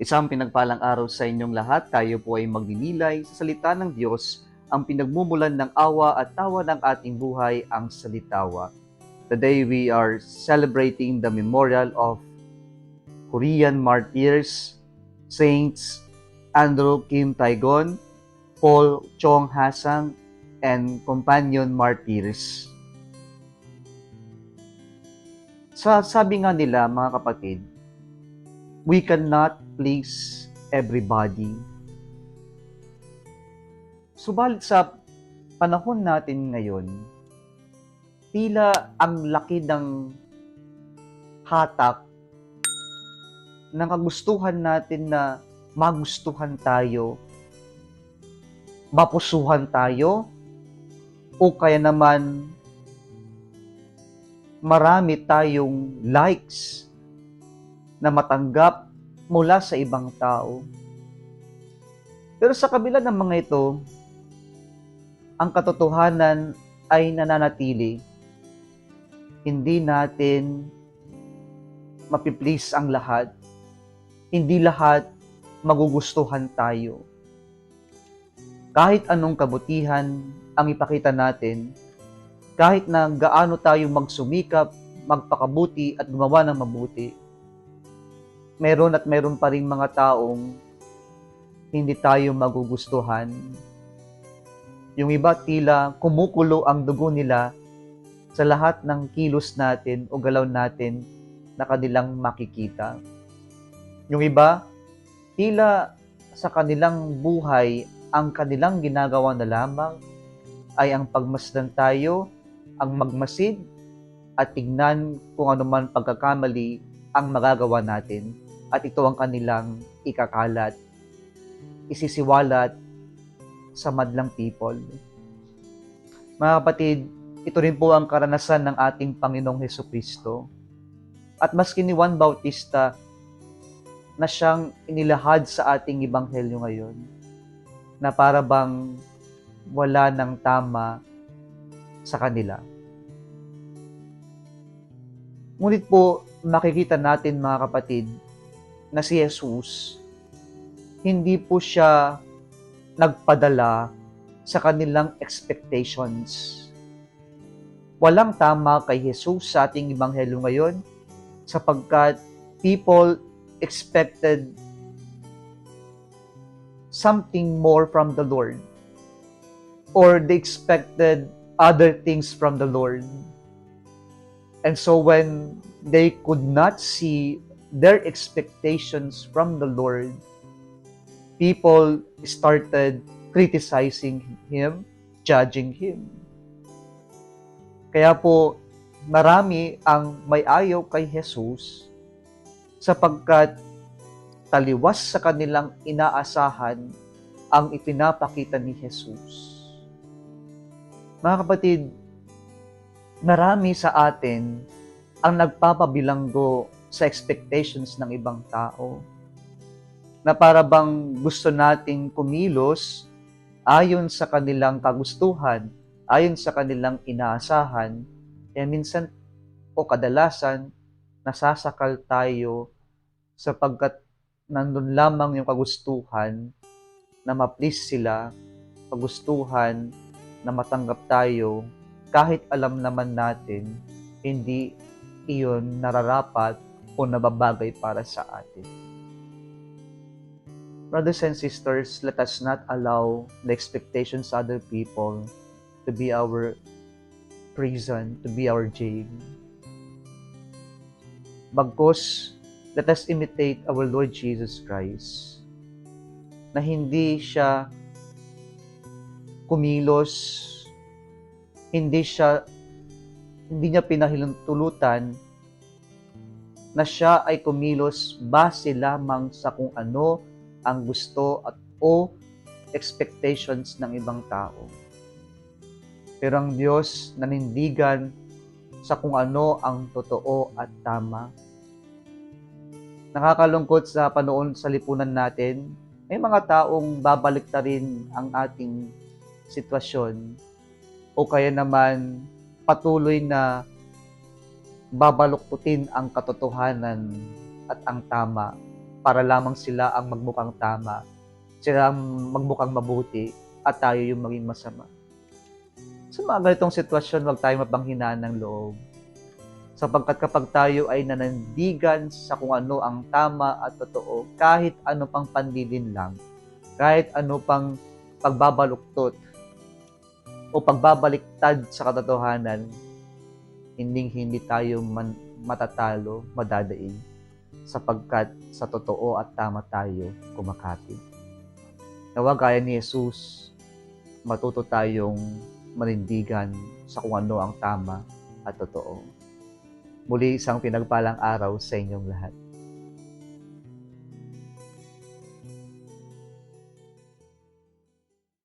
Isang pinagpalang araw sa inyong lahat. Tayo po ay magninilay sa salita ng Diyos, ang pinagmumulan ng awa at tawa ng ating buhay, ang salitawa. Today we are celebrating the memorial of Korean martyrs, Saints Andrew Kim Taegon, Paul Chong Hasang, and companion martyrs. Sabi nga nila, mga kapatid, we cannot please everybody. Subalit sa panahon natin ngayon, tila ang laki ng hatak ng kagustuhan natin na magustuhan tayo, mapusuhan tayo, o kaya naman marami tayong likes na matanggap mula sa ibang tao. Pero sa kabila ng mga ito, ang katotohanan ay nananatili. Hindi natin mapiplease ang lahat. Hindi lahat magugustuhan tayo. Kahit anong kabutihan ang ipakita natin, kahit na gaano tayo magsumikap, magpakabuti at gumawa ng mabuti, meron pa rin mga taong hindi tayo magugustuhan. Yung iba tila kumukulo ang dugo nila sa lahat ng kilos natin o galaw natin na kanilang makikita. Yung iba, tila sa kanilang buhay, ang kanilang ginagawa na lamang ay ang pagmasdan tayo, ang magmasid, at tignan kung ano man pagkakamali ang magagawa natin. At ito ang kanilang ikakalat, isisiwalat sa madlang people. Mga kapatid, ito rin po ang karanasan ng ating Panginoong Hesukristo. At maski ni Juan Bautista na siyang inilahad sa ating ebanghelyo ngayon, na para bang wala ng tama sa kanila. Ngunit po, makikita natin mga kapatid, na si Jesus, hindi po siya nagpadala sa kanilang expectations. Walang tama kay Jesus sa ating ebanghelyo ngayon, sapagkat people expected something more from the Lord, or they expected other things from the Lord. And so when they could not see their expectations from the Lord, people started criticizing Him, judging Him. Kaya po, marami ang may ayaw kay Jesus sapagkat taliwas sa kanilang inaasahan ang ipinapakita ni Jesus. Mga kapatid, marami sa atin ang nagpapabilanggo sa expectations ng ibang tao, na para bang gusto nating kumilos ayon sa kanilang kagustuhan, ayon sa kanilang inaasahan, kaya minsan o kadalasan nasasakal tayo sapagkat nandun lamang yung kagustuhan na ma-please sila, kagustuhan na matanggap tayo, kahit alam naman natin hindi iyon nararapat o nababagay para sa atin. Brothers and sisters, let us not allow the expectations of other people to be our prison, to be our jail. Bagkus, let us imitate our Lord Jesus Christ, na hindi siya kumilos, hindi niya pinahintulutan na siya ay kumilos base lamang sa kung ano ang gusto at o expectations ng ibang tao. Pero ang Diyos nanindigan sa kung ano ang totoo at tama. Nakakalungkot sa panoon sa lipunan natin, may mga taong babaliktarin ang ating sitwasyon o kaya naman patuloy na babaluktutin ang katotohanan at ang tama para lamang sila ang magmukhang tama, sila ang magmukhang mabuti, at tayo yung maging masama. Sa mga ganitong sitwasyon, huwag tayong mapanghinaan ng loob. Sapagkat kapag tayo ay nanandigan sa kung ano ang tama at totoo, kahit ano pang panlilinlang, kahit ano pang pagbabaluktot o pagbabaliktad sa katotohanan, hindi tayo matatalo, madadaig, sapagkat sa totoo at tama tayo kumakapit. Nawa gaya ni Jesus, matuto tayong manindigan sa kung ano ang tama at totoo. Muli isang pinagpalang araw sa inyong lahat.